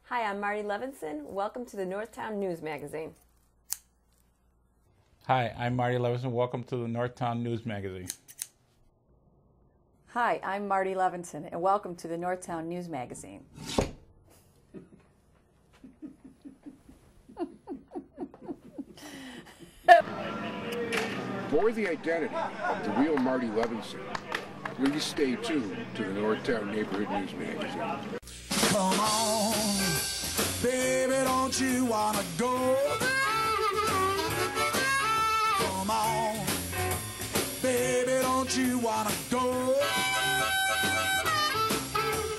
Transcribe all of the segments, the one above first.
Hi, I'm Marty Levinson. Welcome to the Northtown News Magazine. Hi, I'm Marty Levinson. Welcome to the Northtown News Magazine. Hi, I'm Marty Levinson, and welcome to the Northtown News Magazine. For the identity of the real Marty Levinson, please stay tuned to the Northtown Neighborhood News Magazine. Come on, baby, don't you wanna go? Come on, baby, don't you wanna go?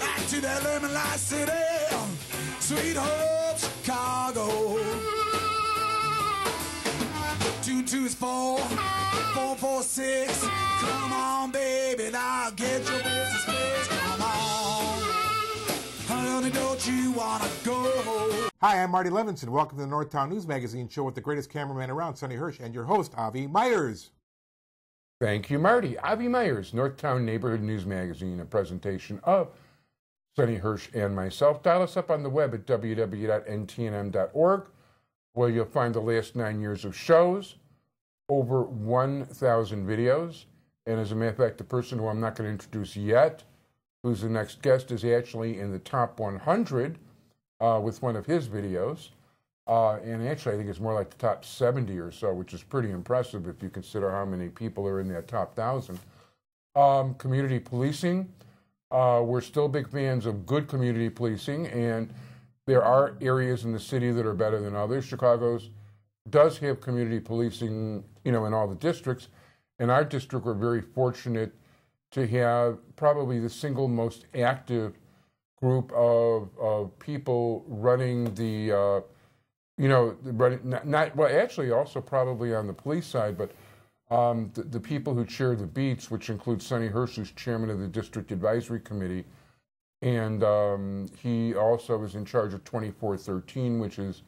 Back to that lemon light city, sweet home Chicago. 2 is 4, 4 4 6. Come on, baby, now get your business fixed. Come on, honey, don't you wanna go? Hi, I'm Marty Levinson. Welcome to the Northtown News Magazine show with the greatest cameraman around, Sonny Hirsch, and your host, Avi Myers. Thank you, Marty. Avi Myers, Northtown Neighborhood News Magazine, a presentation of Sonny Hirsch and myself. Dial us up on the web at www.ntnm.org, where you'll find the last 9 years of shows, over 1,000 videos. And as a matter of fact, the person who I'm not going to introduce yet, who's the next guest, is actually in the top 100 with one of his videos. And actually, I think it's more like the top 70 or so, which is pretty impressive if you consider how many people are in that top 1,000. Community policing. We're still big fans of good community policing, and there are areas in the city that are better than others. Chicago's does have community policing, in all the districts. In our district, we're very fortunate to have probably the single most active group of people running the, actually also probably on the police side, but the people who chair the beats, which includes Sonny Hirsch, who's chairman of the District Advisory Committee, and he also is in charge of 2413, which is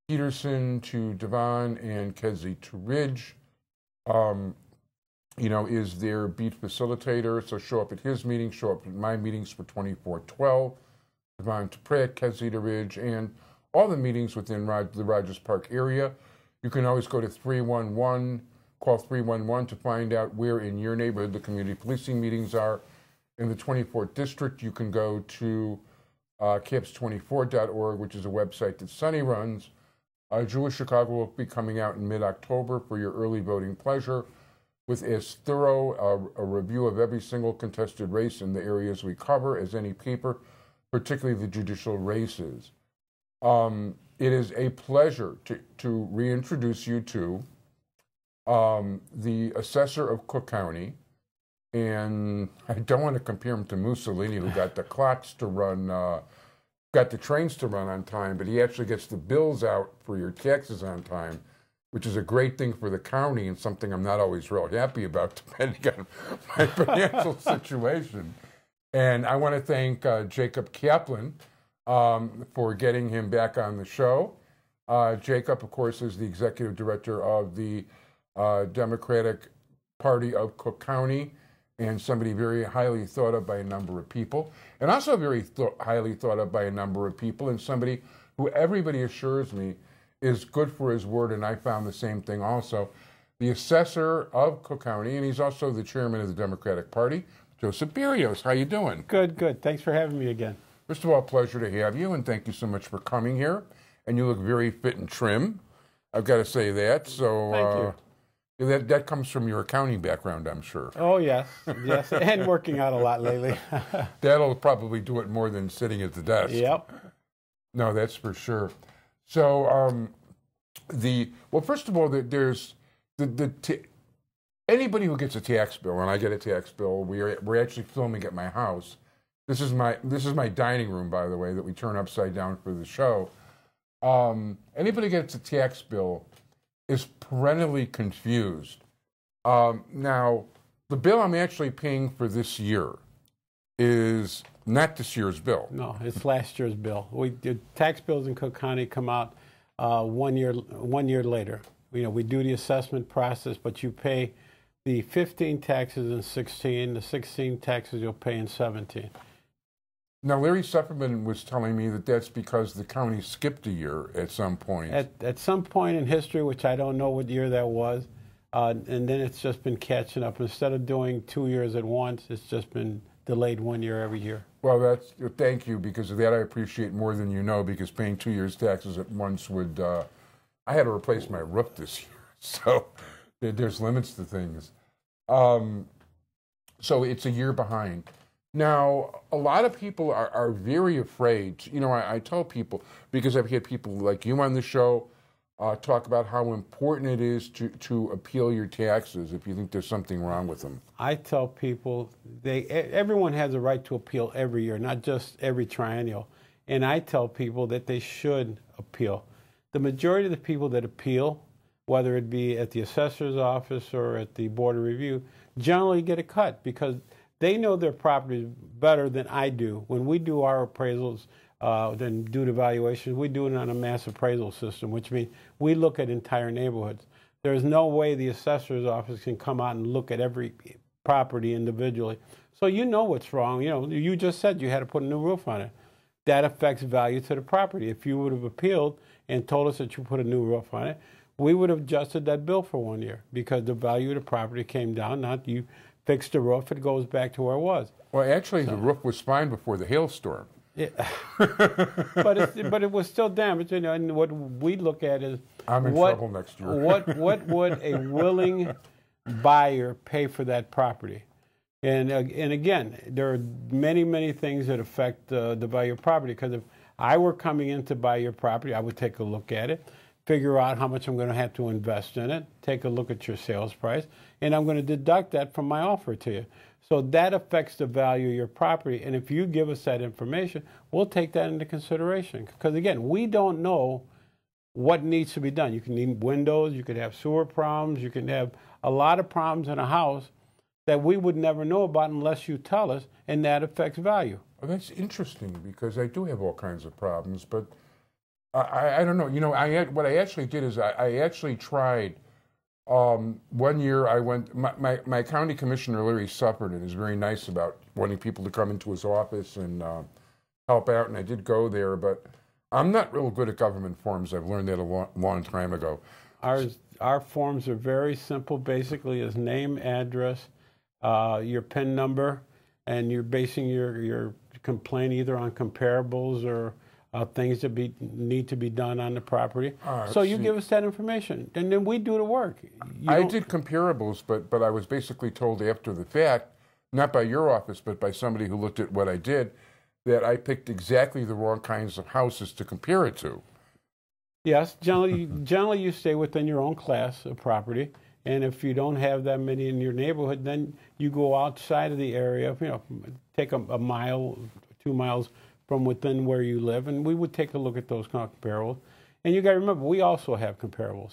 Peterson to Devon and Kedzie to Ridge, is their beat facilitator. So show up at his meetings, show up at my meetings for 2412, Devon to Pratt, Kedzie to Ridge, and all the meetings within the Rogers Park area. You can always go to 311, call 311 to find out where in your neighborhood the community policing meetings are. In the 24th District, you can go to caps24.org, which is a website that Sonny runs. Jewish Chicago will be coming out in mid-October for your early voting pleasure with as thorough a review of every single contested race in the areas we cover as any paper, particularly the judicial races. It is a pleasure to reintroduce you to the Assessor of Cook County. And I don't want to compare him to Mussolini, who got the clocks to run, got the trains to run on time, but he actually gets the bills out for your taxes on time, which is a great thing for the county and something I'm not always real happy about, depending on my financial situation. And I want to thank Jacob Kaplan for getting him back on the show. Jacob, of course, is the executive director of the Democratic Party of Cook County, and somebody very highly thought of by a number of people, and also very highly thought of by a number of people, and somebody who everybody assures me is good for his word, and I found the same thing also. The Assessor of Cook County, and he's also the chairman of the Democratic Party, Joseph Berrios. How you doing? Good, good. Thanks for having me again. First of all, pleasure to have you, and thank you so much for coming here. And you look very fit and trim. I've got to say that. So thank you. That comes from your accounting background, I'm sure. Oh, yes, yes, and working out a lot lately. That'll probably do it more than sitting at the desk. Yep. No, that's for sure. So, first of all, there's anybody who gets a tax bill, and I get a tax bill, we're actually filming at my house. This is my dining room, by the way, that we turn upside down for the show. Anybody who gets a tax bill is perennially confused. Now, the bill I'm actually paying for this year is not this year's bill. No, it's last year's bill. The tax bills in Cook County come out 1 year later. We do the assessment process, but you pay the 15 taxes in 16, the 16 taxes you'll pay in 17. Now, Larry Sufferman was telling me that that's because the county skipped a year at some point. At some point in history, which I don't know what year that was, and then it's just been catching up. Instead of doing 2 years at once, it's just been delayed 1 year every year. Well, thank you, because of that I appreciate more than you know, because paying 2 years' taxes at once would, I had to replace my roof this year, so there's limits to things. So it's a year behind. Now, a lot of people are very afraid. You know, I tell people, because I've had people like you on the show talk about how important it is to appeal your taxes if you think there's something wrong with them. I tell people, everyone has a right to appeal every year, not just every triennial. And I tell people that they should appeal. The majority of the people that appeal, whether it be at the assessor's office or at the Board of Review, generally get a cut because they know their property better than I do. When we do our appraisals, then do the valuations, we do it on a mass appraisal system, which means we look at entire neighborhoods. There's no way the assessor's office can come out and look at every property individually. So you know what's wrong. You know, you just said you had to put a new roof on it. That affects value to the property. If you would have appealed and told us that you put a new roof on it, we would have adjusted that bill for 1 year because the value of the property came down, not you fixed the roof, it goes back to where it was. Well, actually, the roof was fine before the hailstorm. Yeah. but it was still damaged. You know, and what we look at is I'm in trouble next year. what would a willing buyer pay for that property? And again, there are many things that affect the value of property. Because if I were coming in to buy your property, I would take a look at it, figure out how much I'm going to have to invest in it, take a look at your sales price, and I'm going to deduct that from my offer to you. So that affects the value of your property. And if you give us that information, we'll take that into consideration. Because again, we don't know what needs to be done. You can need windows, you could have sewer problems, you can have a lot of problems in a house that we would never know about unless you tell us, and that affects value. Well, that's interesting because I do have all kinds of problems, but I don't know. You know, what I actually did is I actually tried. 1 year I went, my county commissioner, Larry Sufferman, is very nice about wanting people to come into his office and help out, and I did go there, but I'm not real good at government forms. I've learned that a long time ago. Our forms are very simple. Basically, is name, address, your PIN number, and you're basing your complaint either on comparables or things that need to be done on the property. So you give us that information, and then we do the work. I did comparables, but I was basically told after the fact, not by your office, but by somebody who looked at what I did, that I picked exactly the wrong kinds of houses to compare it to. Yes, generally you stay within your own class of property, and if you don't have that many in your neighborhood, then you go outside of the area. You know, take a mile, 2 miles from within where you live, and we would take a look at those comparables. And you got to remember, we also have comparables.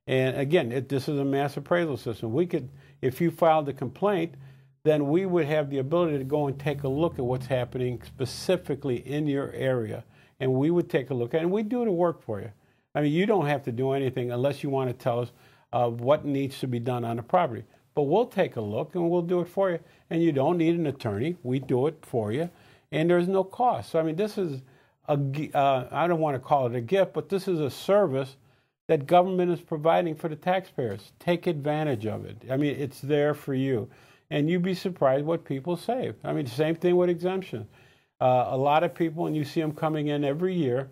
And again, this is a mass appraisal system. We could, if you filed a complaint, then we would have the ability to go and take a look at what's happening specifically in your area. And we would take a look at it, and we do the work for you. I mean, you don't have to do anything unless you want to tell us what needs to be done on the property. But we'll take a look, and we'll do it for you. And you don't need an attorney. We do it for you. And there's no cost. So, I mean, this is I don't want to call it a gift, but this is a service that government is providing for the taxpayers. Take advantage of it. I mean, it's there for you. And you'd be surprised what people save. I mean, same thing with exemptions. A lot of people, and you see them coming in every year,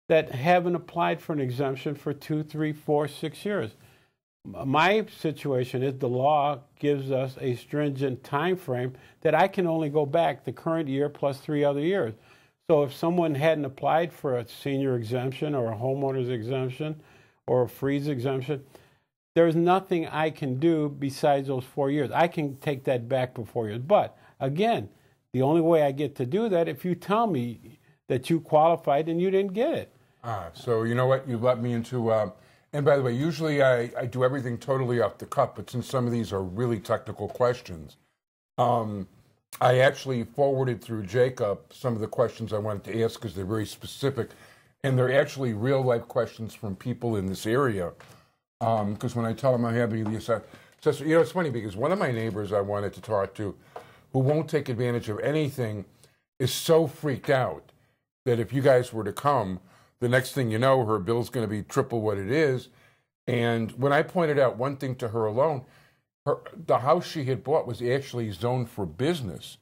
that haven't applied for an exemption for 2, 3, 4, 6 years. My situation is the law gives us a stringent time frame that I can only go back the current year plus 3 other years. So if someone hadn't applied for a senior exemption or a homeowner's exemption or a freeze exemption, there's nothing I can do besides those 4 years. I can take that back for 4 years. But again, the only way I get to do that if you tell me that you qualified and you didn't get it. So you know what? You let me into... And by the way, usually I do everything totally off the cuff, but since some of these are really technical questions, I actually forwarded through Jacob some of the questions I wanted to ask because they're very specific, and they're actually real-life questions from people in this area. Because when I tell them I'm having the assessor, you know, it's funny because one of my neighbors I wanted to talk to, who won't take advantage of anything, is so freaked out that if you guys were to come, the next thing you know, her bill's going to be triple what it is. And when I pointed out one thing to her alone, the house she had bought was actually zoned for business.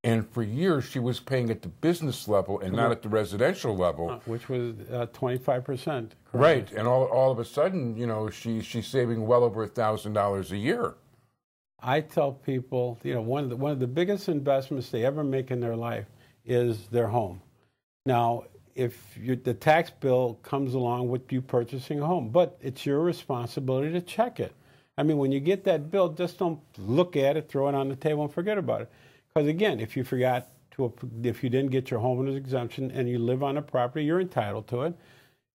And for years, she was paying at the business level and not at the residential level. Which was 25%. Right. And all of a sudden, you know, she's saving well over $1,000 a year. I tell people, you know, one of the biggest investments they ever make in their life is their home. Now, if the tax bill comes along with you purchasing a home, but it's your responsibility to check it. I mean, when you get that bill, just don't look at it, throw it on the table, and forget about it. Because again, if you didn't get your homeowner's exemption and you live on a property, you're entitled to it.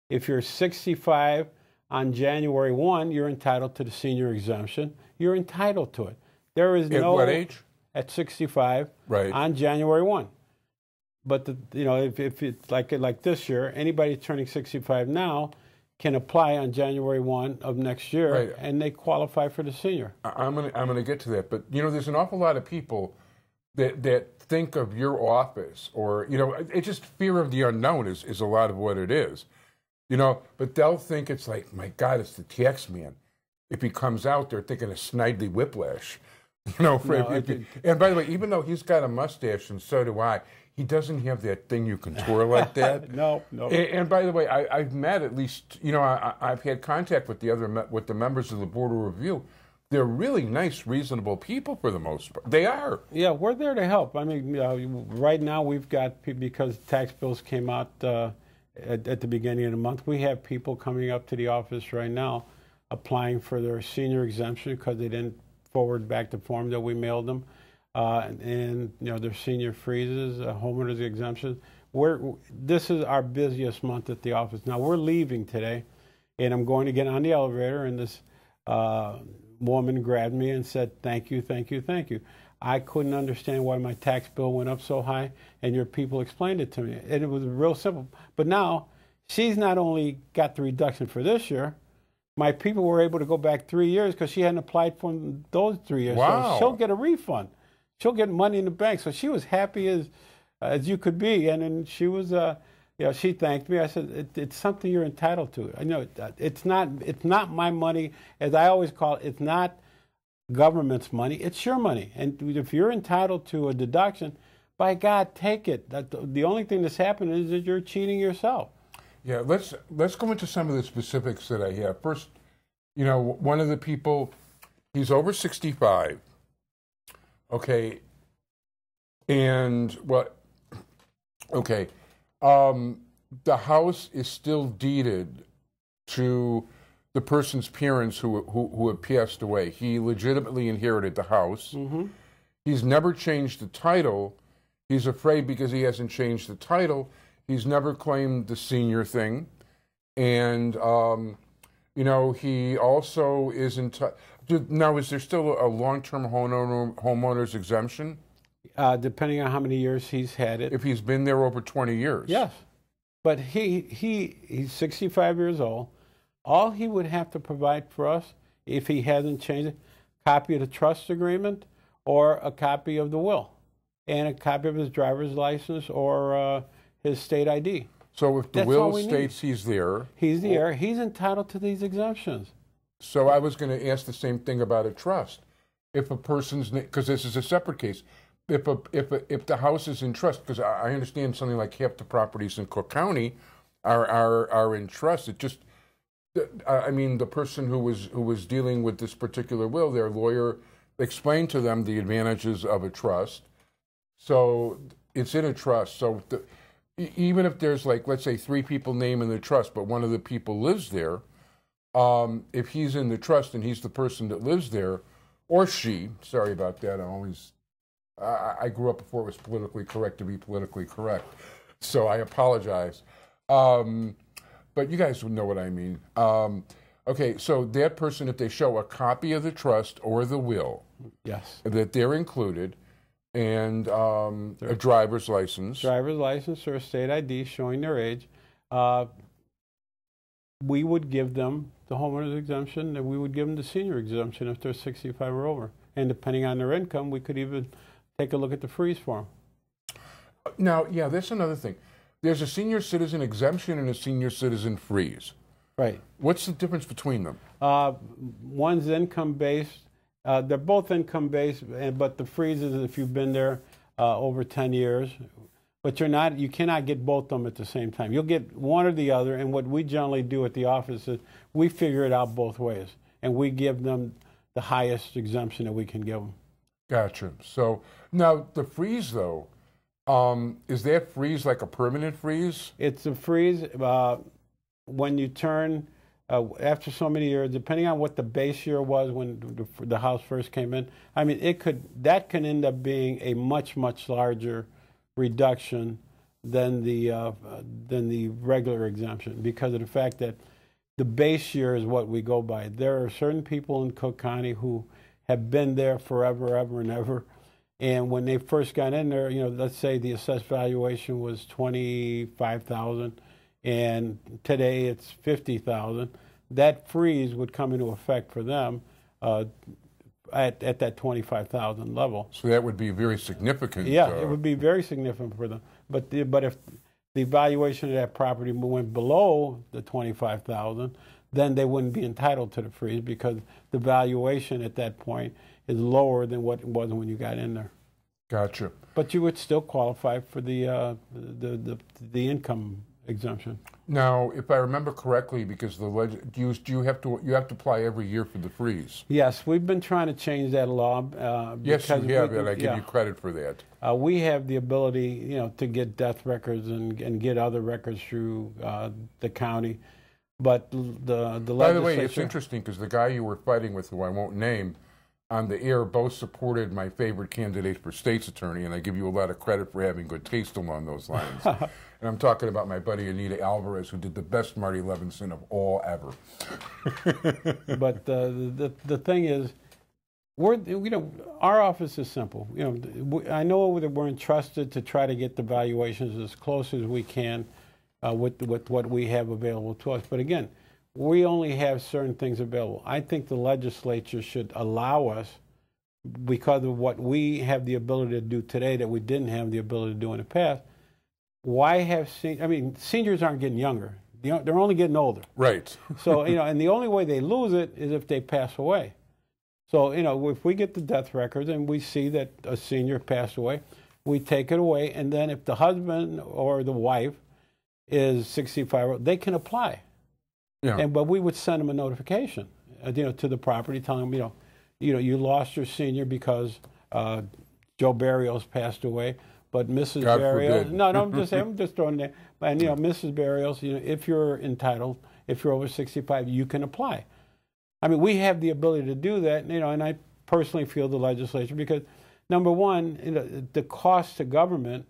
If you're 65 on January 1, you're entitled to the senior exemption. You're entitled to it. There is no... At what age? At 65 right. on January 1. But, you know, if it's like this year, anybody turning 65 now can apply on January 1 of next year, right. and they qualify for the senior. I'm gonna get to that. But, you know, there's an awful lot of people that think of your office, or, you know, it's just fear of the unknown is a lot of what it is. You know, but they'll think it's like, my God, it's the tax man. If he comes out, they're thinking of Snidely Whiplash. You know, and by the way, even though he's got a mustache, and so do I, he doesn't have that thing you can twirl like that. No. And by the way, I've met at least, you know, I've had contact with the members of the Board of Review. They're really nice, reasonable people for the most part. They are. Yeah, we're there to help. I mean, right now we've got, because tax bills came out at the beginning of the month, we have people coming up to the office right now applying for their senior exemption because they didn't forward back the form that we mailed them. And you know, their senior freezes, homeowners exemptions. This is our busiest month at the office. Now, we're leaving today, and I'm going to get on the elevator, and this woman grabbed me and said, thank you, thank you, thank you. I couldn't understand why my tax bill went up so high, and your people explained it to me. And it was real simple. But now, she's not only got the reduction for this year, my people were able to go back 3 years because she hadn't applied for those 3 years. Wow. So she'll get a refund. She'll get money in the bank. So she was happy as you could be. And then she was, you know, she thanked me. I said, it's something you're entitled to. I know it's not my money, as I always call it. It's not government's money. It's your money. And if you're entitled to a deduction, by God, take it. The only thing that's happened is that you're cheating yourself. Yeah, let's go into some of the specifics that I have. First, you know, one of the people, he's over 65. Okay. And what? Okay. The house is still deeded to the person's parents who have passed away. He legitimately inherited the house. Mm-hmm. He's never changed the title. He's afraid because he hasn't changed the title. He's never claimed the senior thing. And, you know, he also isn't... Now, is there still a long-term homeowner's exemption? Depending on how many years he's had it. If he's been there over 20 years? Yes. But he's 65 years old. All he would have to provide for us, if he hasn't changed it, a copy of the trust agreement or a copy of the will and a copy of his driver's license or his state ID. So if the will states he's there... He's the heir. He's entitled to these exemptions. So I was going to ask the same thing about a trust. If a person's... Because this is a separate case. If the house is in trust, because I understand something like half the properties in Cook County are in trust. It just... I mean, the person who was dealing with this particular will, their lawyer explained to them the advantages of a trust. So it's in a trust. So even if there's, like, let's say 3 people named in the trust, but one of the people lives there, if he's in the trust and he's the person that lives there, or she, sorry about that, I grew up before it was politically correct to be politically correct, so I apologize. But you guys know what I mean. Okay, so that person, if they show a copy of the trust or the will, yes, that they're included, and a driver's license. Driver's license or a state ID showing their age. We would give them the homeowner's exemption, and we would give them the senior exemption if they're 65 or over. And depending on their income, we could even take a look at the freeze form. Now, yeah, that's another thing. There's a senior citizen exemption and a senior citizen freeze. Right. What's the difference between them? One's income-based. They're both income-based, but the freeze is if you've been there over 10 years. But you cannot get both of them at the same time. You'll get one or the other, and what we generally do at the office is we figure it out both ways, and we give them the highest exemption that we can give them. Gotcha. So now the freeze, though, is that freeze like a permanent freeze? It's a freeze when you turn, after so many years, depending on what the base year was when the house first came in. I mean, that can end up being a much, much larger reduction than the regular exemption because of the fact that the base year is what we go by. There are certain people in Cook County who have been there forever, ever, and ever. And when they first got in there, let's say the assessed valuation was $25,000, and today it's $50,000. That freeze would come into effect for them at that $25,000 level. So that would be very significant. Yeah, it would be very significant for them. But if the valuation of that property went below the $25,000, then they wouldn't be entitled to the freeze because the valuation at that point is lower than what it was when you got in there. Gotcha. But you would still qualify for the income exemption. Now, if I remember correctly, because you have to apply every year for the freeze? Yes, we've been trying to change that law. Yes, you have, and I give you credit for that. We have the ability, to get death records and get other records through the county. But the By the way, it's interesting because the guy you were fighting with, who I won't name, on the air both supported my favorite candidate for state's attorney, and I give you a lot of credit for having good taste along those lines. And I'm talking about my buddy Anita Alvarez, who did the best Marty Levinson of all ever. But the thing is, our office is simple. I know that we're entrusted to try to get the valuations as close as we can with what we have available to us. But again, we only have certain things available. I think the legislature should allow us, because of what we have the ability to do today that we didn't have the ability to do in the past. Why have seniors aren't getting younger. They're only getting older. Right. So, and the only way they lose it is if they pass away. So, if we get the death records and we see that a senior passed away, we take it away. And then if the husband or the wife is 65, they can apply. Yeah. But we would send them a notification, to the property telling them, you lost your senior because Joe Berrios passed away. But Mrs. God Berrios, forbid. no, I'm just throwing it there. And Mrs. Berrios, if you're entitled, if you're over 65, you can apply. I mean, we have the ability to do that, and I personally feel the legislature because, number one, the cost to government,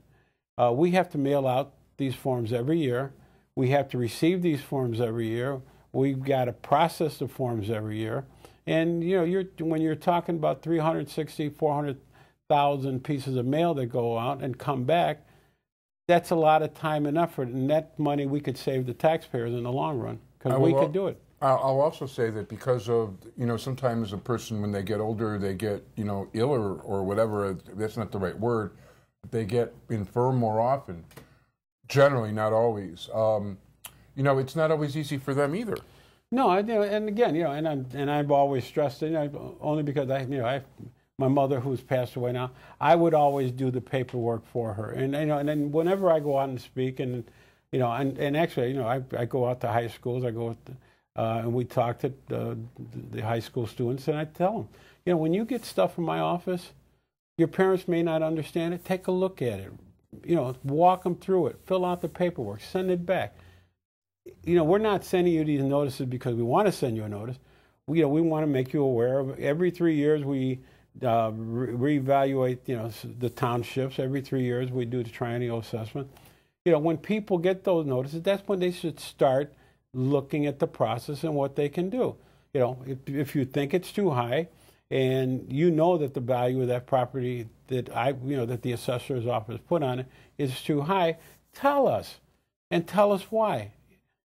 we have to mail out these forms every year. We have to receive these forms every year. We've got to process the forms every year. And, when you're talking about 360, 400,000 pieces of mail that go out and come back, that's a lot of time and effort. And that money we could save the taxpayers in the long run because we could do it. I'll also say that because of, sometimes a person, when they get older, they get, ill or whatever, that's not the right word, they get infirm more often. Generally, not always. It's not always easy for them either. No, and again, and I've always stressed it, only because my mother, who's passed away now, I would always do the paperwork for her, and and then whenever I go out and speak, and actually, I go out to high schools, I go and we talk to the high school students, and I tell them, when you get stuff from my office, your parents may not understand it. Take a look at it. Walk them through it, fill out the paperwork, send it back. We're not sending you these notices because we want to send you a notice. We want to make you aware of every 3 years we reevaluate, the townships. Every 3 years we do the triennial assessment. When people get those notices, that's when they should start looking at the process and what they can do. If you think it's too high, and that the value of that property that that the assessor's office put on it is too high, tell us, and tell us why.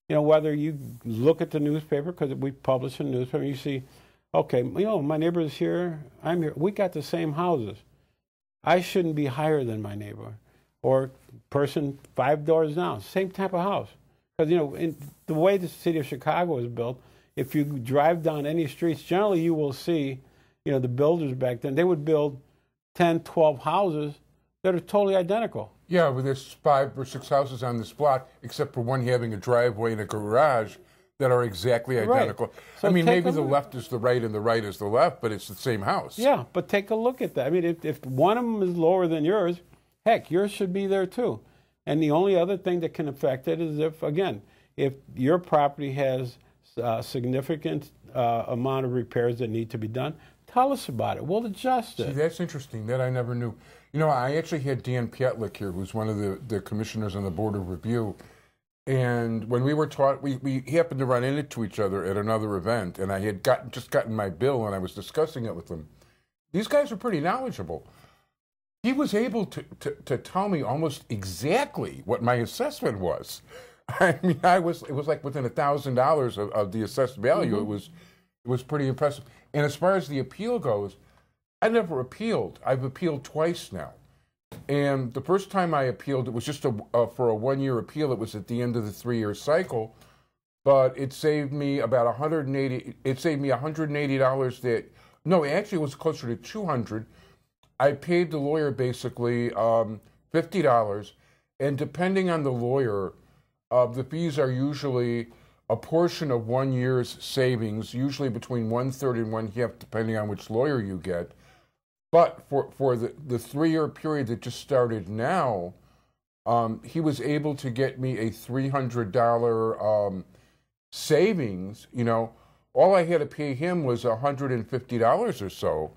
Whether you look at the newspaper, because we publish in the newspaper, you see, okay, my neighbor's here, I'm here, we got the same houses. I shouldn't be higher than my neighbor. or person 5 doors down, same type of house. Because, you know, in the way the city of Chicago is built, if you drive down any streets, generally you will see, you know, the builders back then, they would build 10, 12 houses that are totally identical. Yeah, well, there's 5 or 6 houses on this block, except for one having a driveway and a garage that are exactly identical. Right. So I mean, maybe the look. left is the right and the right is the left, but it's the same house. Yeah, but take a look at that. I mean, if one of them is lower than yours, heck, yours should be there too. And the only other thing that can affect it is if, again, if your property has a significant amount of repairs that need to be done, tell us about it. We'll adjust it. See, that's interesting. That I never knew. You know, I actually had Dan Pietlik here, who's one of the commissioners on the Board of Review. And when we were taught, we happened to run into each other at another event, and I had just gotten my bill, and I was discussing it with them. These guys are pretty knowledgeable. He was able to tell me almost exactly what my assessment was. I mean, it was like within $1,000 of the assessed value. Mm-hmm. It was pretty impressive. And as far as the appeal goes, I never appealed. I've appealed twice now. And the first time I appealed, it was just for a 1-year appeal. It was at the end of the 3-year cycle, but it saved me about $180. It saved me $180. Actually, it was closer to $200. I paid the lawyer basically $50, and depending on the lawyer, the fees are usually a portion of 1 year's savings, usually between 1/3 and 1/2, depending on which lawyer you get. But for the 3-year period that just started now, he was able to get me a $300 savings. You know, all I had to pay him was $150 or so,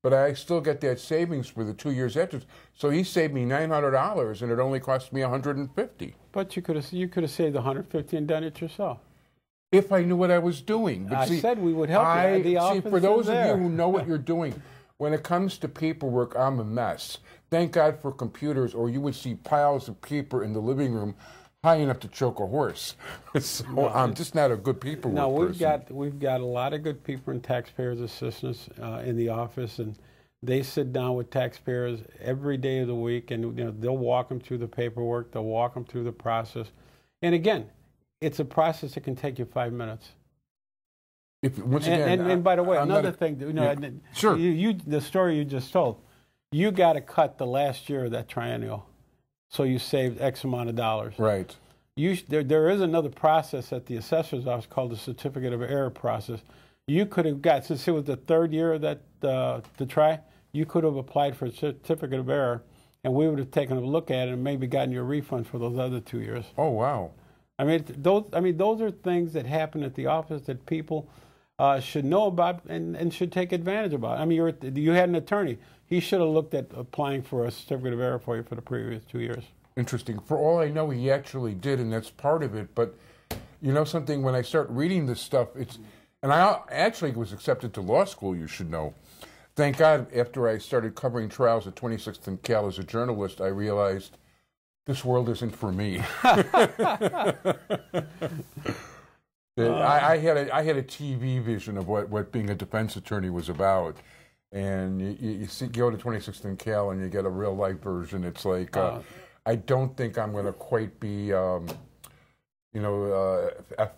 but I still get that savings for the 2 years after. So he saved me $900, and it only cost me $150. But you could have saved $150 and done it yourself. If I knew what I was doing. But I said we would help you. The office for those is of there. you who know what you're doing, when it comes to paperwork, I'm a mess. Thank God for computers, or you would see piles of paper in the living room high enough to choke a horse. So I'm just not a good paperwork person. We've got a lot of good people in taxpayers' assistance in the office, and they sit down with taxpayers every day of the week, and you know, they'll walk them through the paperwork, they'll walk them through the process. And again, it's a process that can take you 5 minutes. And by the way, another thing, you know, sure. The story you just told, you got to cut the last year of that triennial, so you saved X amount of dollars. Right. There is another process at the assessor's office called the certificate of error process. You could have got, since it was the 3rd year of that to try, you could have applied for a certificate of error, and we would have taken a look at it and maybe gotten you a refund for those other 2 years. Oh wow. I mean, those are things that happen at the office that people should know about and should take advantage about. I mean, you had an attorney. He should have looked at applying for a certificate of error for you for the previous 2 years. Interesting. For all I know, he actually did, and that's part of it. But you know something, when I start reading this stuff, and I actually was accepted to law school, you should know. Thank God, after I started covering trials at 26th and Cal as a journalist, I realized this world isn't for me. I had a TV vision of what being a defense attorney was about, and you go to 26th and Cal and you get a real life version. It's like I don't think I'm going to quite be, F.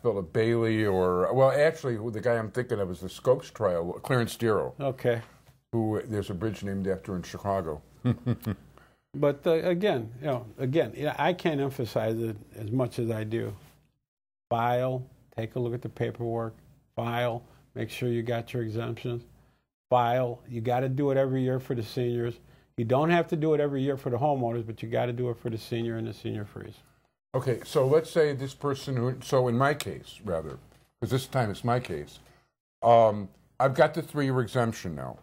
Philip Bailey or actually the guy I'm thinking of is the Scopes trial, Clarence Darrow. Okay. Who there's a bridge named after in Chicago. But again, I can't emphasize it as much as I do. File. Take a look at the paperwork, file, make sure you got your exemptions, file. You got to do it every year for the seniors. You don't have to do it every year for the homeowners, but you got to do it for the senior and the senior freeze. Okay, so let's say this person so in my case, rather, because this time it's my case, I've got the 3-year exemption now.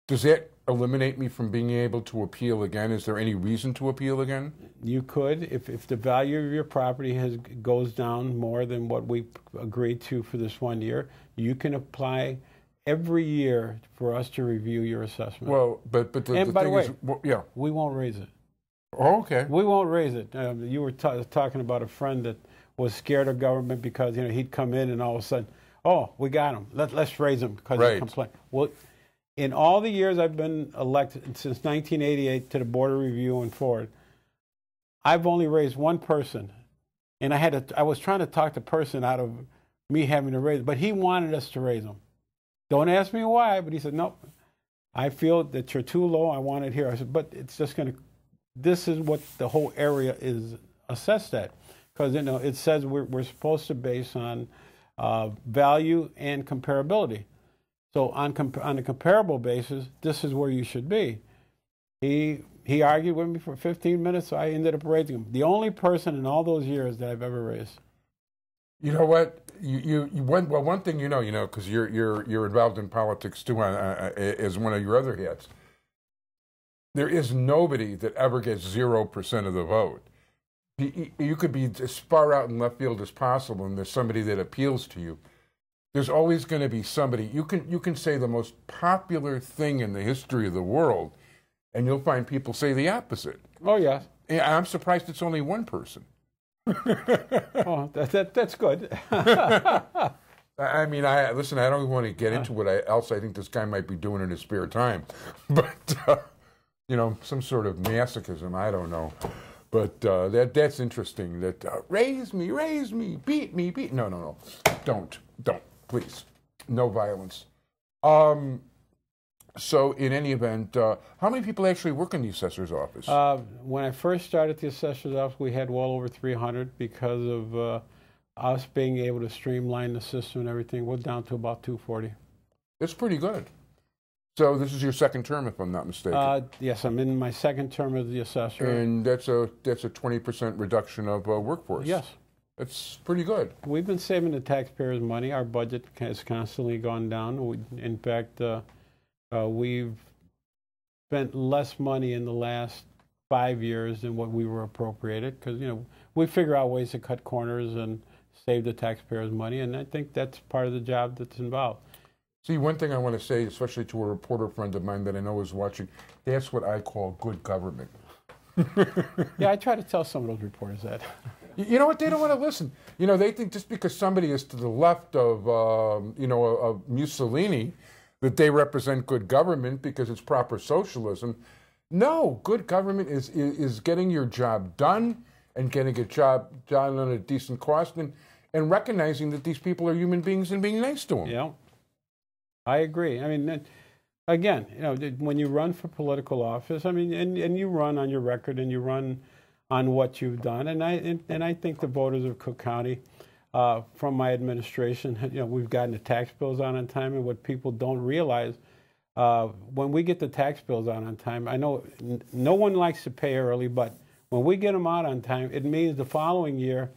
Does that eliminate me from being able to appeal again? Is there any reason to appeal again? You could, if the value of your property goes down more than what we agreed to for this 1 year, you can apply every year for us to review your assessment. Well, but the thing is, yeah, we won't raise it. Oh, okay. We won't raise it. You were talking about a friend that was scared of government because he'd come in and all of a sudden, oh, we got him. Let's raise him because he complained. Well, in all the years I've been elected since 1988 to the Board of Review and forward, I've only raised one person, and I was trying to talk the person out of me having to raise, but he wanted us to raise them. Don't ask me why, but he said, nope, I feel that you're too low. I want it here. I said, but it's just going to, this is what the whole area is assessed at. Because, you know, it says we're supposed to base on value and comparability. So on a comparable basis, this is where you should be. He argued with me for 15 minutes, so I ended up raising him. The only person in all those years that I've ever raised. You know what? One thing you know, because you're involved in politics too, as one of your other hats. There is nobody that ever gets 0% of the vote. You could be as far out in left field as possible, and there's somebody that appeals to you. There's always going to be somebody. You can say the most popular thing in the history of the world, and you'll find people say the opposite. Oh, yeah. And I'm surprised it's only one person. Oh, that's good. I mean, listen, I don't want to get into what else I think this guy might be doing in his spare time. But, some sort of masochism, I don't know. But that's interesting. That raise me, beat me. No. Don't, please. No violence. So, in any event, how many people actually work in the assessor's office? When I first started the assessor's office, we had well over 300 because of us being able to streamline the system and everything. We're down to about 240. That's pretty good. So this is your second term, if I'm not mistaken. Yes, I'm in my second term as the assessor. And that's a 20% reduction of workforce. Yes. That's pretty good. We've been saving the taxpayers' money. Our budget has constantly gone down. In fact, we've spent less money in the last 5 years than what we were appropriated because, we figure out ways to cut corners and save the taxpayers' money, and I think that's part of the job that's involved. See, one thing I want to say, especially to a reporter friend of mine that I know is watching, that's what I call good government. Yeah, I try to tell some of those reporters that. You know what? They don't want to listen. They think just because somebody is to the left of, of Mussolini, that they represent good government because it's proper socialism. No, good government is getting your job done and getting a job done at a decent cost and recognizing that these people are human beings and being nice to them. Yeah, I agree. I mean, again, when you run for political office, I mean, and you run on your record and you run on what you've done, and I think the voters of Cook County, from my administration, we've gotten the tax bills out on time, and what people don't realize, when we get the tax bills out on time, I know no one likes to pay early, but when we get them out on time, it means the following year,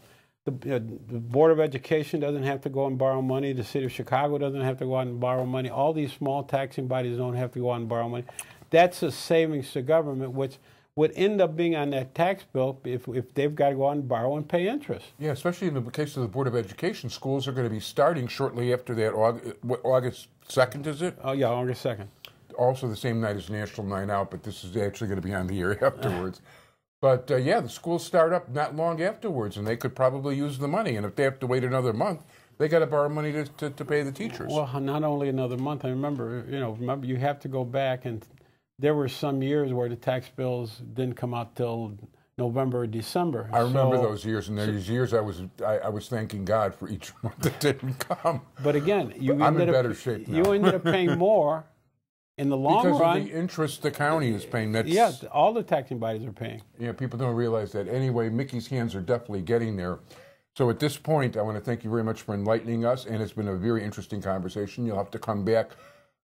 the Board of Education doesn't have to go and borrow money. The City of Chicago doesn't have to go out and borrow money. All these small taxing bodies don't have to go out and borrow money. That's a savings to government, which would end up being on that tax bill if they've got to go out and borrow and pay interest. Yeah, especially in the case of the Board of Education, schools are going to be starting shortly after that. August 2nd, is it? Oh, yeah, August 2nd. Also the same night as National Night Out, but this is actually going to be on the year afterwards. But, the schools start up not long afterwards, and they could probably use the money. And if they have to wait another month, they got to borrow money to pay the teachers. Well, not only another month. I remember you have to go back, and there were some years where the tax bills didn't come out till November or December. I remember those years, and those years I was thanking God for each month that didn't come. But again, I'm in better shape now. You ended up paying more. In the long run, because of the interest the county is paying. All the taxing bodies are paying. Yeah, people don't realize that. Anyway, Mickey's hands are definitely getting there. So at this point, I want to thank you very much for enlightening us, and it's been a very interesting conversation. You'll have to come back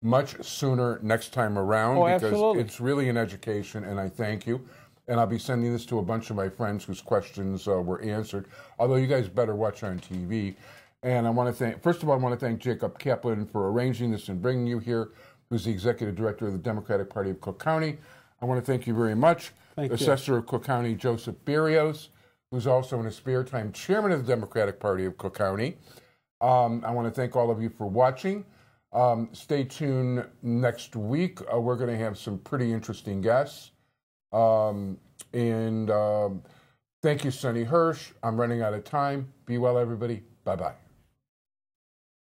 much sooner next time around because absolutely. It's really an education, and I thank you. And I'll be sending this to a bunch of my friends whose questions were answered, although you guys better watch on TV. And I want to first of all, I want to thank Jacob Kaplan for arranging this and bringing you here, who's the executive director of the Democratic Party of Cook County. I want to thank you very much. Thank you. Assessor of Cook County, Joseph Berrios, who's also in his spare time chairman of the Democratic Party of Cook County. I want to thank all of you for watching. Stay tuned next week. We're going to have some pretty interesting guests. Thank you, Sonny Hirsch. I'm running out of time. Be well, everybody. Bye-bye.